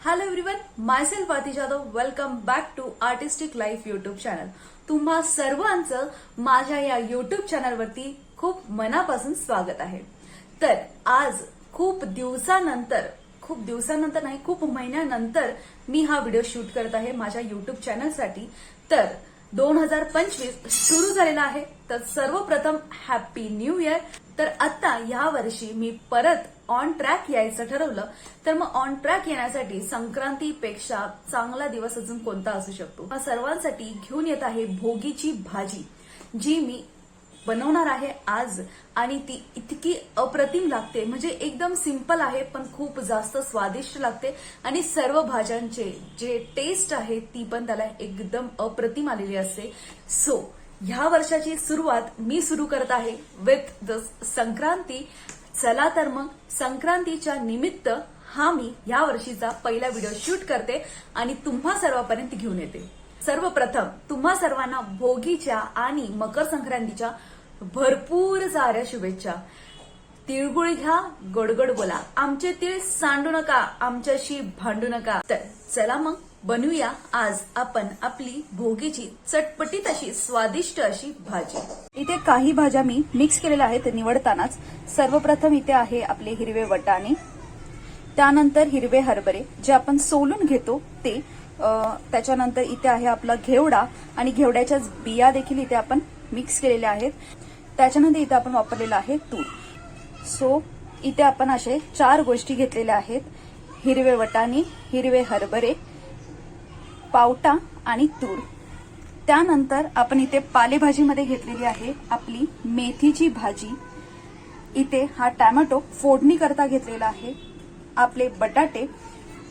Hello everyone, myself Aarti Jadhav. Welcome back to artistic life YouTube channel. तुम्हा सर्वांचं माझ्या या युट्यूब चॅनलवरती खूप मनापासून स्वागत आहे. तर आज खूप दिवसानंतर नाही, खूप महिन्यानंतर मी हा व्हिडिओ शूट करत आहे माझ्या युट्यूब चॅनलसाठी. तर 2025 सुरू झालेला आहे. तर सर्वप्रथम हॅपी न्यू इयर. तर आता या वर्षी मी परत ऑन ट्रॅक यायचं ठरवलं. तर मग ऑन ट्रॅक येण्यासाठी संक्रांतीपेक्षा चांगला दिवस अजून कोणता असू शकतो. सर्वांसाठी घेऊन येत आहे भोगीची भाजी, जी मी बनवणार आहे आज. आणि ती इतकी अप्रतिम लागते, म्हणजे एकदम सिंपल आहे पण खूप जास्त स्वादिष्ट लागते. आणि सर्व भाज्यांचे जे टेस्ट आहे ती पण त्याला एकदम अप्रतिम आलेली असते. सो ह्या वर्षाची सुरुवात मी सुरू करत आहे विथ द संक्रांती. चला तर मग संक्रांतीच्या निमित्त हा मी या वर्षीचा पहिला व्हिडिओ शूट करते आणि तुम्हा सर्वांपर्यंत घेऊन येते. सर्वप्रथम तुम्हा सर्वांना भोगीच्या आणि मकर संक्रांतीच्या भरपूर साऱ्या शुभेच्छा. तिळगुळ घ्या, गोडगोड बोला, आमचे तीळ सांडू नका, आमच्याशी भांडू नका. तर चला मग बनवूया आज आपण आपली भोगीची चटपटीत अशी स्वादिष्ट अशी भाजी. इथे काही भाज्या मी मिक्स केलेल्या आहेत निवडतानाच. सर्वप्रथम इथे आहे आपले हिरवे वटाणे, त्यानंतर हिरवे हरभरे जे आपण सोलून घेतो ते, त्याच्यानंतर इथे आहे आपला घेवडा आणि घेवड्याच्या बिया देखील इथे आपण मिक्स केलेल्या आहेत. त्याच्यानंतर इथे आपण वापरलेला आहे तूर. सो इथे आपण असे 4 गोष्टी घेतलेल्या आहेत: हिरवे वटाणे, हिरवे हरभरे, पावटा आणि तूर. त्यानंतर आपण इथे पालेभाजीमध्ये घेतलेली आहे आपली मेथीची भाजी. इथे हा टॅमॅटो फोडणी करता घेतलेला आहे. आपले बटाटे,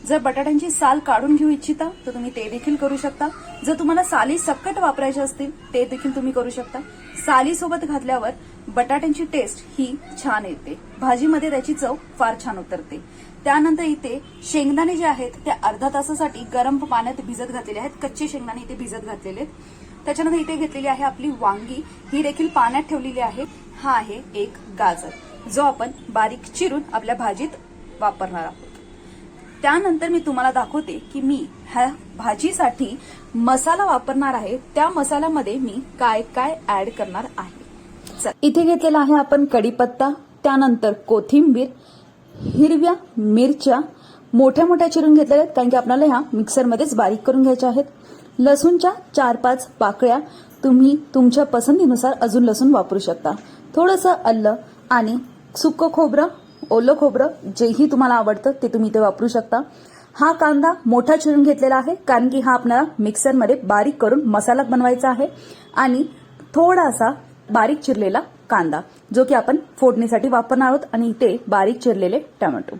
जर बटाट्यांची साल काढून घेऊ इच्छिता तर तुम्ही ते देखील करू शकता. जर तुम्हाला साली सकट वापरायचे असतील ते देखील तुम्ही करू शकता. साली सोबत घातल्यावर बटाट्यांची टेस्ट ही छान येते, भाजीमध्ये त्याची चव फार छान उतरते. त्यानंतर इथे शेंगदाणे जे आहेत ते अर्धा तासासाठी गरम पाण्यात भिजत घातलेले आहेत. कच्चे शेंगदाणे इथे भिजत घातलेले आहेत. त्याच्यानंतर इथे घेतलेली आहे आपली वांगी, ही देखील पाण्यात ठेवलेली आहे. हा आहे एक गाजर, जो आपण बारीक चिरून आपल्या भाजीत वापरणार आहोत. त्यानंतर मी तुम्हाला दाखवते की मी ह्या भाजीसाठी मसाला वापरणार आहे. त्या मसाल्यामध्ये मी काय काय ऍड करणार आहे. इथे घेतलेला आहे आपण कढीपत्ता, त्यानंतर कोथिंबीर, हिरव्या मिरच्या मोठ्या मोठ्या चिरून घेतलेल्या आहेत कारण की आपल्याला ह्या मिक्सरमध्येच बारीक करून घ्यायच्या आहेत. लसूणच्या 4-5 पाकळ्या, तुम्ही तुमच्या पसंतीनुसार अजून लसूण वापरू शकता. थोडंसं आलं आणि सुक्कं खोबरं, ओलं खोबरं जेही तुम्हाला आवडतं ते तुम्ही इथे वापरू शकता. हा कांदा मोठा चिरून घेतलेला आहे कारण की हा आपल्याला मिक्सरमध्ये बारीक करून मसाला बनवायचा आहे. आणि थोडासा बारीक चिरलेला कांदा जो की आपण फोडणीसाठी वापरणार आहोत. आणि इथे बारीक चिरलेले टोमॅटो.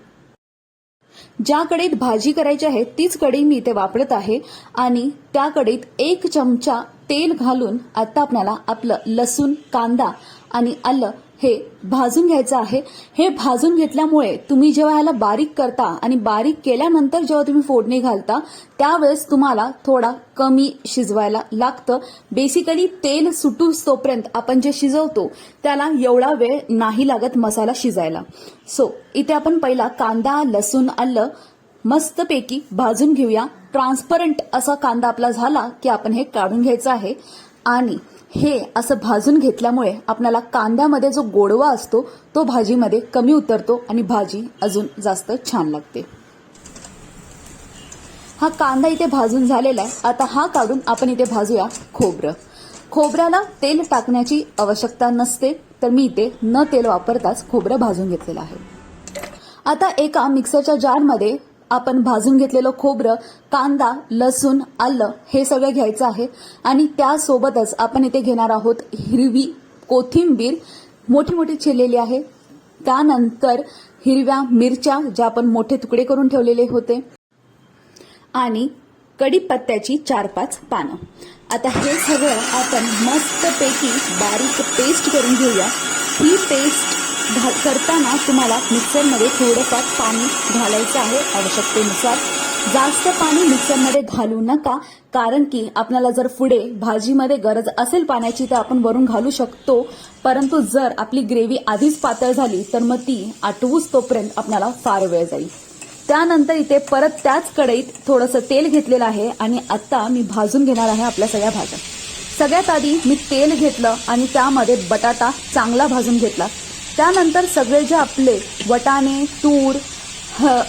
ज्या कढईत भाजी करायची आहे तीच कढई मी इथे वापरत आहे. आणि त्या कढईत 1 चमचा तेल घालून आता आपल्याला आपलं लसूण, कांदा आणि आलं हे भाजून घ्यायचं आहे. हे भाजून घेतल्यामुळे तुम्ही जेव्हा ह्याला बारीक करता आणि बारीक केल्यानंतर जेव्हा तुम्ही फोडणी घालता त्यावेळेस तुम्हाला थोडा कमी शिजवायला लागतं. बेसिकली तेल सुटूस तोपर्यंत आपण जे शिजवतो त्याला एवढा वेळ नाही लागत मसाला शिजायला. सो इथे आपण पहिला कांदा, लसूण, आलं मस्तपैकी भाजून घेऊया. ट्रान्सपरंट असा कांदा आपला झाला की आपण हे काढून घ्यायचं आहे. आणि हे असं भाजून घेतल्यामुळे आपल्याला कांद्यामध्ये जो गोडवा असतो तो भाजीमध्ये कमी उतरतो आणि भाजी अजून जास्त छान लागते. हा कांदा इथे भाजून झालेला आहे. आता हा काढून आपण इथे भाजूया खोबरं. खोबऱ्याला तेल टाकण्याची आवश्यकता नसते, तर मी इथे न तेल वापरताच खोबरं भाजून घेतलेलं आहे. आता एका मिक्सरच्या जारमध्ये आपण भाजून घेतलेलं खोबरं, कांदा, लसूण, आलं हे सगळं घ्यायचं आहे. आणि त्यासोबतच आपण इथे घेणार आहोत हिरवी कोथिंबीर मोठी मोठी चिरलेली आहे. त्यानंतर हिरव्या मिरच्या ज्या आपण मोठे तुकडे करून ठेवलेले होते आणि कढीपत्त्याची 4-5 पानं. आता हे सगळं आपण मस्तपैकी बारीक पेस्ट करून घेऊया. ही पेस्ट करताना तुम्हाला मिक्सरमध्ये थोडंफार पाणी घालायचं आहे आवश्यकतेनुसार. जास्त पाणी मिक्सरमध्ये घालू नका, कारण की आपल्याला जर पुढे भाजीमध्ये गरज असेल पाण्याची तर आपण वरून घालू शकतो. परंतु जर आपली ग्रेव्ही आधीच पातळ झाली तर मग ती आटवूस तोपर्यंत आपल्याला फार वेळ जाईल. त्यानंतर इथे परत त्याच कढईत थोडंसं तेल घेतलेलं आहे आणि आता मी भाजून घेणार आहे आपल्या सगळ्या भाज्या. सगळ्यात आधी मी तेल घेतलं आणि त्यामध्ये बटाटा चांगला भाजून घेतला. त्यानंतर सगळे जे आपले वाटाणे, तूर,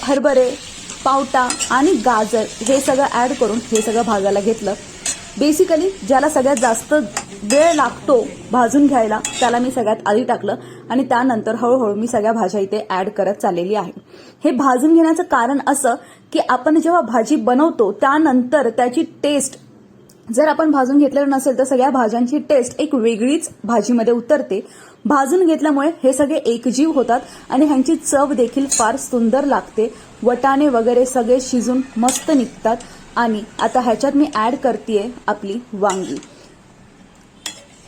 हरभरे, पावटा आणि गाजर हे सगळं ॲड करून हे सगळं भाजायला घेतलं. बेसिकली ज्याला सगळ्यात जास्त वेळ लागतो भाजून घ्यायला त्याला मी सगळ्यात आधी टाकलं आणि त्यानंतर हळूहळू मी सगळ्या भाज्या इथे ॲड करत चाललेली आहे. हे भाजून घेण्याचं कारण असं की आपण जेव्हा भाजी बनवतो त्यानंतर त्याची टेस्ट जर आपण भाजून घेतलेलं नसेल तर सगळ्या भाज्यांची टेस्ट एक वेगळीच भाजीमध्ये उतरते. भाजून घेतल्यामुळे हे सगळे एकजीव होतात आणि ह्यांची चव देखील फार सुंदर लागते. वटाणे वगैरे सगळे शिजून मस्त निघतात. आणि आता ह्याच्यात मी ॲड करतेय आपली वांगी.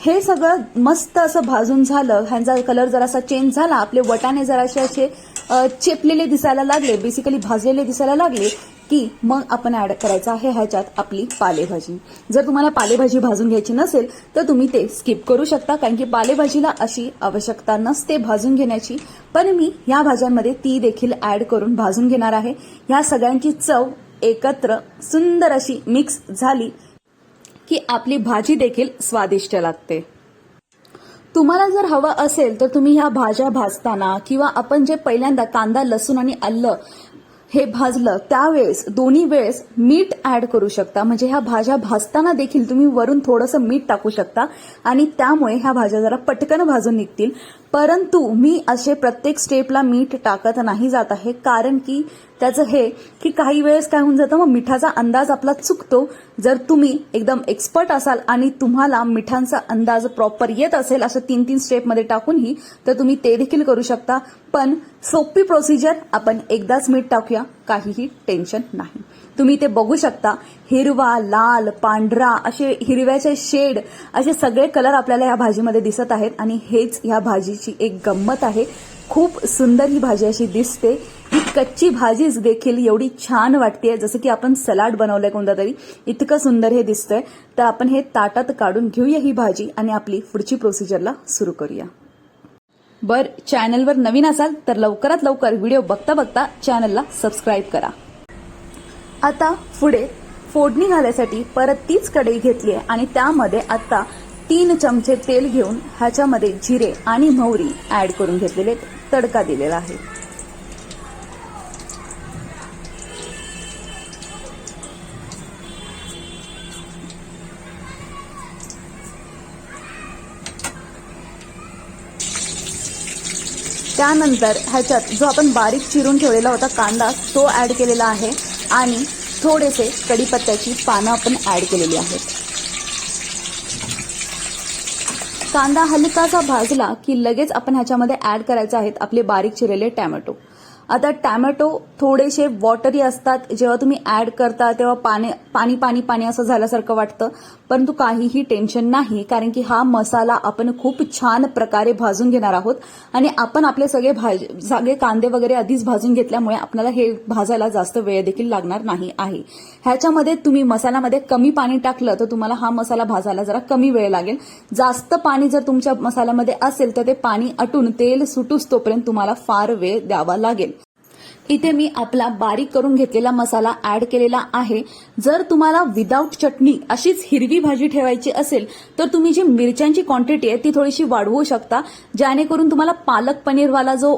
हे सगळं मस्त असं भाजून झालं, ह्यांचा कलर जरासा चेंज झाला, आपले वटाणे जरासे असे चेपलेले दिसायला लागले, बेसिकली भाजलेले दिसायला लागले की मग आपण ॲड करायचं आहे ह्याच्यात आपली पालेभाजी. जर तुम्हाला पालेभाजी भाजून घ्यायची नसेल तर तुम्ही ते स्किप करू शकता, कारण की पालेभाजीला अशी आवश्यकता नसते भाजून घेण्याची. पण मी ह्या भाज्यांमध्ये ती देखील ॲड करून भाजून घेणार आहे. ह्या सगळ्यांची चव एकत्र सुंदर अशी मिक्स झाली की आपली भाजी देखील स्वादिष्ट लागते. तुम्हाला जर हवं असेल तर तुम्ही ह्या भाज्या भाजताना किंवा आपण जे पहिल्यांदा कांदा, लसूण आणि आलं हे भाजलं त्यावेळेस दोन्ही वेळेस मीठ ॲड करू शकता. म्हणजे ह्या भाज्या भाजताना देखील तुम्ही वरून थोडंसं मीठ टाकू शकता आणि त्यामुळे ह्या भाज्या जरा पटकन भाजून निघतील. परंतु मी असे प्रत्येक स्टेपला मीठ टाकत नाही जात आहे, कारण की त्याचं हे की काही वेळेस काय होऊन जातं, मग मिठाचा अंदाज आपला चुकतो. जर तुम्ही एकदम एक्सपर्ट असाल आणि तुम्हाला मिठांचा अंदाज प्रॉपर येत असेल असं 3-3 स्टेपमध्ये टाकूनही तर तुम्ही ते देखील करू शकता. पण सोपी प्रोसिजर, आपण एकदाच मीठ टाकूया, काहीही टेन्शन नाही. तुम्ही ते बघू शकता, हिरवा, लाल, पांढरा असे हिरव्याचे शेड असे सगळे कलर आपल्याला या भाजीमध्ये दिसत आहेत आणि हेच या भाजीची एक गंमत आहे. खूप सुंदर ही भाजी अशी दिसते. ही कच्ची भाजीच देखील एवढी छान वाटते, जसं की आपण सलाड बनवलंय कोणता तरी, इतकं सुंदर हे दिसतंय. तर आपण हे ताटात काढून घेऊया ही भाजी आणि आपली पुढची प्रोसिजरला सुरू करूया. चॅनलवर नवीन असाल तर लवकरात लवकर व्हिडिओ बघता बघता चॅनलला सबस्क्राईब करा. आता पुढे फोडणी घालायसाठी परत तीच कढई घेतली आहे आणि त्यामध्ये आता 3 चमचे तेल घेऊन ह्याच्यामध्ये जिरे आणि मोहरी ॲड करून घेतलेले तडका दिलेला आहे. त्यानंतर ह्याच्यात जो आपण बारीक चिरून ठेवलेला होता कांदा तो ॲड केलेला आहे आणि थोडेसे कढीपत्त्याची पानं आपण ॲड केलेली आहेत. कांदा हलकासा भाजला की लगेच आपण ह्याच्यामध्ये ॲड करायचे आहेत आपले बारीक चिरलेले टॅमॅटो. आता टॅमॅटो थोडेसे वॉटरी असतात, जेव्हा तुम्ही ॲड करता तेव्हा पाणी पाणी पाणी असं झाल्यासारखं वाटतं, परंतु काहीही टेन्शन नाही, कारण की हा मसाला आपण खूप छान प्रकारे भाजून घेणार आहोत आणि आपण आपले सगळे कांदे वगैरे आधीच भाजून घेतल्यामुळे आपल्याला हे भाजायला जास्त वेळ देखील लागणार नाही आहे. ह्याच्यामध्ये तुम्ही मसाल्यामध्ये कमी पाणी टाकलं तर तुम्हाला हा मसाला भाजायला जरा कमी वेळ लागेल. जास्त पाणी जर तुमच्या मसाल्यामध्ये असेल तर ते पाणी आटून तेल सुटूस तोपर्यंत तुम्हाला फार वेळ द्यावा लागेल. इथे मी आपला बारीक करून घेतलेला मसाला ॲड केलेला आहे. जर तुम्हाला विदाऊट चटणी अशीच हिरवी भाजी ठेवायची असेल तर तुम्ही जी मिरच्यांची क्वांटिटी आहे ती थोडीशी वाढवू शकता, जेणेकरून तुम्हाला पालक पनीरवाला जो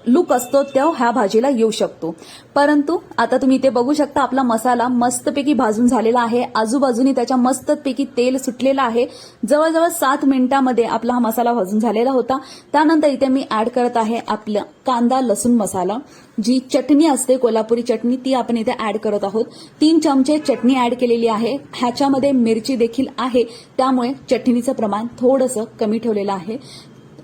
लुक असतो तो ह्या भाजीला येऊ शकतो. परंतु आता तुम्ही इथे बघू शकता आपला मसाला मस्तपैकी भाजून झालेला आहे. आजूबाजूनी त्याच्या मस्तपैकी तेल सुटलेलं आहे. जवळजवळ 7 मिनिटांमध्ये आपला हा मसाला भाजून झालेला होता. त्यानंतर इथे मी ॲड करत आहे आपला कांदा लसूण मसाला. जी चटणी असते कोल्हापुरी चटणी ती आपण इथे ॲड करत आहोत. 3 चमचे चटणी ॲड केलेली आहे. ह्याच्यामध्ये मिरची देखील आहे, त्यामुळे चटणीचं प्रमाण थोडंसं कमी ठेवलेलं आहे.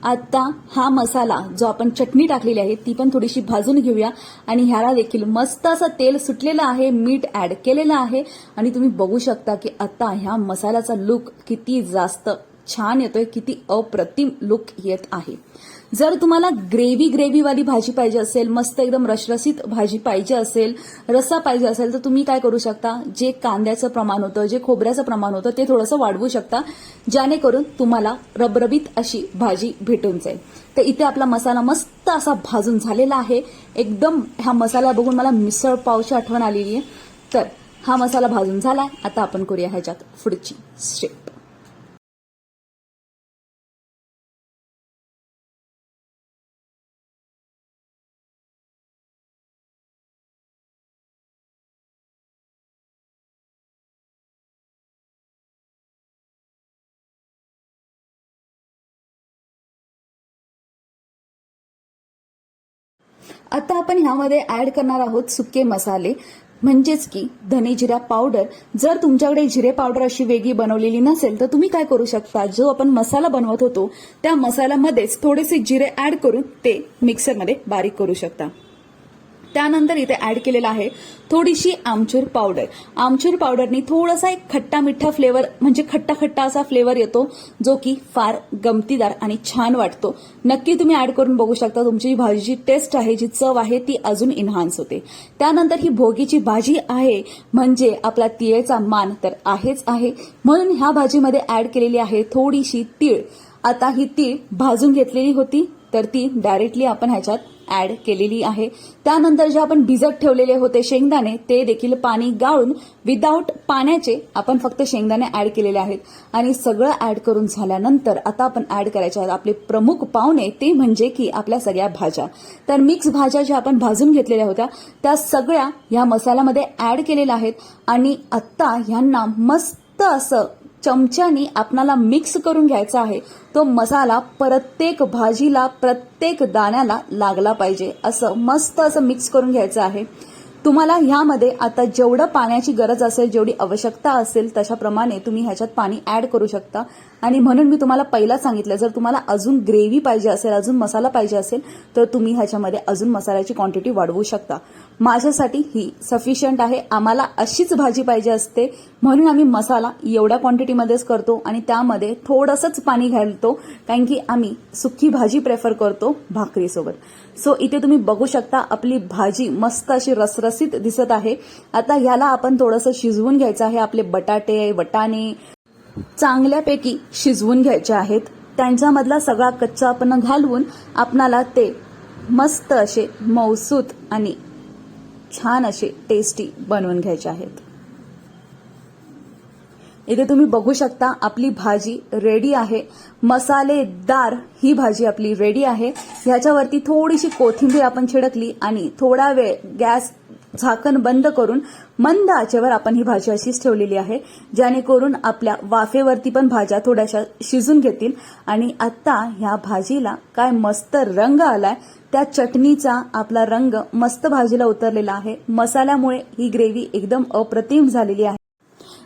आता हा मसाला जो आपण चटणी टाकलेली आहे ती पण थोडीशी भाजून घेऊया आणि ह्याला देखील मस्त असं तेल सुटलेलं आहे, मीठ ॲड केलेलं आहे आणि तुम्ही बघू शकता की आता ह्या मसाल्याचा लुक किती जास्त छान येतोय, किती अप्रतिम लुक येत आहे. जर तुम्हाला ग्रेव्हीवाली भाजी पाहिजे असेल, मस्त एकदम रसरसीत भाजी पाहिजे असेल, रस्सा पाहिजे असेल, तर तुम्ही काय करू शकता, जे कांद्याचं प्रमाण होतं, जे खोबऱ्याचं प्रमाण होतं ते थोडंसं वाढवू शकता, जेणेकरून तुम्हाला रबरबीत अशी भाजी भेटून जाईल. तर इथे आपला मसाला मस्त असा भाजून झालेला आहे. एकदम ह्या मसाला बघून मला मिसळ पावची आठवण आलेली आहे. तर हा मसाला भाजून झालाय. आता आपण करूया ह्याच्यात पुढची स्टेप. आता आपण ह्यामध्ये ऍड करणार आहोत सुके मसाले, म्हणजेच की धने जिरा पावडर. जर तुमच्याकडे जिरे पावडर अशी वेगळी बनवलेली नसेल तर तुम्ही काय करू शकता, जो आपण मसाला बनवत होतो त्या मसाल्यामध्येच थोडेसे जिरे ऍड करून ते मिक्सरमध्ये बारीक करू शकता. त्यानंतर इथे ऍड केलेला आहे थोडीशी आमचूर पावडर. आमचूर पावडरनी थोडासा एक खट्टा मिठा फ्लेवर, म्हणजे खट्टा खट्टा असा फ्लेवर येतो, जो की फार गमतीदार आणि छान वाटतो. नक्की तुम्ही ऍड करून बघू शकता. तुमची भाजीची टेस्ट आहे, जी चव आहे ती अजून इन्हान्स होते. त्यानंतर ही भोगीची भाजी आहे, म्हणजे आपला तिळेचा मान तर आहेच आहे, म्हणून ह्या भाजीमध्ये ऍड केलेली आहे थोडीशी तीळ. आता ही तीळ भाजून घेतलेली होती, तर ती डायरेक्टली आपण ह्याच्यात ऍड केलेली आहे. त्यानंतर जे आपण भिजत ठेवलेले होते शेंगदाणे, ते देखील पाणी गाळून विदाऊट पाण्याचे आपण फक्त शेंगदाणे ऍड केलेले आहेत. आणि सगळं ऍड करून झाल्यानंतर आता आपण ऍड करायचे आहेत आपले प्रमुख पाहुणे, ते म्हणजे की आपल्या सगळ्या भाज्या. तर मिक्स भाज्या ज्या आपण भाजून घेतलेल्या होत्या त्या सगळ्या ह्या मसाल्यामध्ये ऍड केलेल्या आहेत. आणि आता ह्यांना मस्त असं चमच्यानी आपणाला मिक्स करून घ्यायचा आहे. तो मसाला प्रत्येक भाजीला, प्रत्येक दाण्याला लागला पाहिजे, असं मस्त असं मिक्स करून घ्यायचं आहे. तुम्हाला ह्यामध्ये आता जेवढं पाण्याची गरज असेल, जेवढी आवश्यकता असेल, तशाप्रमाणे तुम्ही ह्याच्यात पाणी ऍड करू शकता. आणि म्हणून मी तुम्हाला पहिला सांगितलं, जर तुम्हाला अजून ग्रेव्ही पाहिजे असेल, अजून मसाला पाहिजे असेल, तर तुम्ही ह्याच्यामध्ये अजून मसाल्याची क्वांटिटी वाढवू शकता. माझ्यासाठी ही सफिशियंट आहे. आम्हाला अशीच भाजी पाहिजे असते, म्हणून आम्ही मसाला एवढ्या क्वांटिटीमध्येच करतो आणि त्यामध्ये थोडंसंच पाणी घालतो, कारण की आम्ही सुकी भाजी प्रेफर करतो भाकरीसोबत. सो इथे तुम्ही बघू शकता आपली भाजी मस्त अशी रसरसीत दिसत आहे. आता ह्याला आपण थोडंसं शिजवून घ्यायचं आहे. आपले बटाटे, वटाणे चांगल्यापैकी शिजवून घ्यायचे आहेत. त्यांच्यामधला सगळा कच्चा आपण घालवून आपणाला ते मस्त असे मऊसूत आणि छान असे टेस्टी बनवून घ्यायचे आहेत. इथे तुम्ही बघू शकता आपली भाजी रेडी आहे. मसालेदार ही भाजी आपली रेडी आहे. ह्याच्यावरती थोडीशी कोथिंबीर आपण छिडकली आणि थोडा वेळ गॅस झाकण बंद करून मंद आचेवर आपण ही भाजी अशीच ठेवलेली आहे, जेणेकरून आपल्या वाफेवरती पण भाज्या थोड्याशा शिजून घेतील. आणि आता ह्या भाजीला काय मस्त रंग आलाय, त्या चटणीचा आपला रंग मस्त भाजीला उतरलेला आहे. मसाल्यामुळे ही ग्रेव्ही एकदम अप्रतिम झालेली आहे.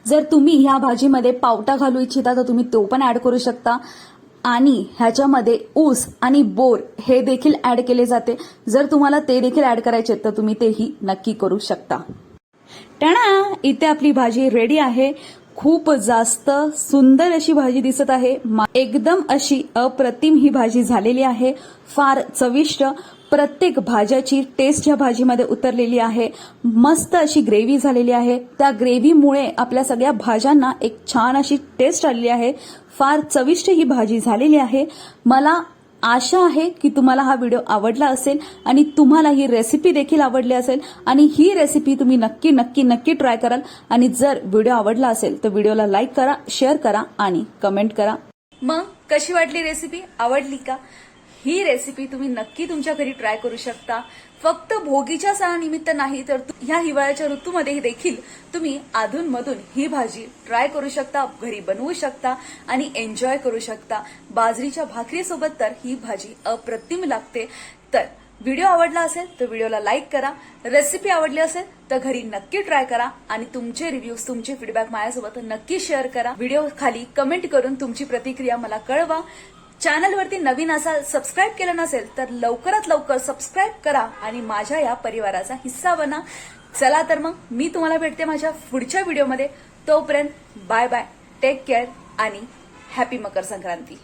जर तुम्ही ह्या भाजीमध्ये पावटा घालू इच्छिता तर तुम्ही तो पण ऍड करू शकता. आणि ह्याच्यामध्ये ऊस आणि बोर हे देखील ऍड केले जाते. जर तुम्हाला ते देखील ऍड करायचे तर तुम्ही तेही नक्की करू शकता. टाणा, इथे आपली भाजी रेडी आहे. खूप जास्त सुंदर अशी भाजी दिसत आहे. एकदम अशी अप्रतिम ही भाजी झालेली आहे. फार चविष्ट, प्रत्येक भाज्याची टेस्ट ह्या भाजीमध्ये उतरलेली आहे. मस्त अशी ग्रेव्ही झालेली आहे. त्या ग्रेव्हीमुळे आपल्या सगळ्या भाज्यांना एक छान अशी टेस्ट आलेली आहे. फार चविष्ट ही भाजी झालेली आहे. मला आशा आहे की तुम्हाला हा व्हिडिओ आवडला असेल आणि तुम्हाला ही रेसिपी देखील आवडली असेल. आणि ही रेसिपी तुम्ही नक्की नक्की नक्की ट्राय कराल. आणि जर व्हिडिओ आवडला असेल तर व्हिडिओला लाईक करा, शेअर करा आणि कमेंट करा. मग कशी वाटली रेसिपी? आवडली का? ही रेसिपी तुम्ही नक्की तुमच्या घरी ट्राय करू शकता. फक्त भोगीच्या सणानिमित्त नाही तर ह्या हिवाळ्याच्या ऋतूमध्ये देखील तुम्ही अधूनमधून ही भाजी ट्राय करू शकता, घरी बनवू शकता आणि एन्जॉय करू शकता. बाजरीच्या भाकरीसोबत तर ही भाजी अप्रतिम लागते. तर व्हिडिओ आवडला असेल तर व्हिडिओला लाईक करा. रेसिपी आवडली असेल तर घरी नक्की ट्राय करा आणि तुमचे रिव्ह्यूज, तुमचे फीडबॅक माझ्यासोबत नक्की शेअर करा. व्हिडिओ खाली कमेंट करून तुमची प्रतिक्रिया मला कळवा. चॅनलवरती नवीन असाल, सबस्क्राईब केलं नसेल तर लवकरात लवकर सबस्क्राईब करा आणि माझ्या या परिवाराचा हिस्सा बना. चला तर मग मी तुम्हाला भेटते माझ्या पुढच्या व्हिडिओमध्ये. तोपर्यंत बाय बाय, टेक केअर आणि हॅपी मकर संक्रांती.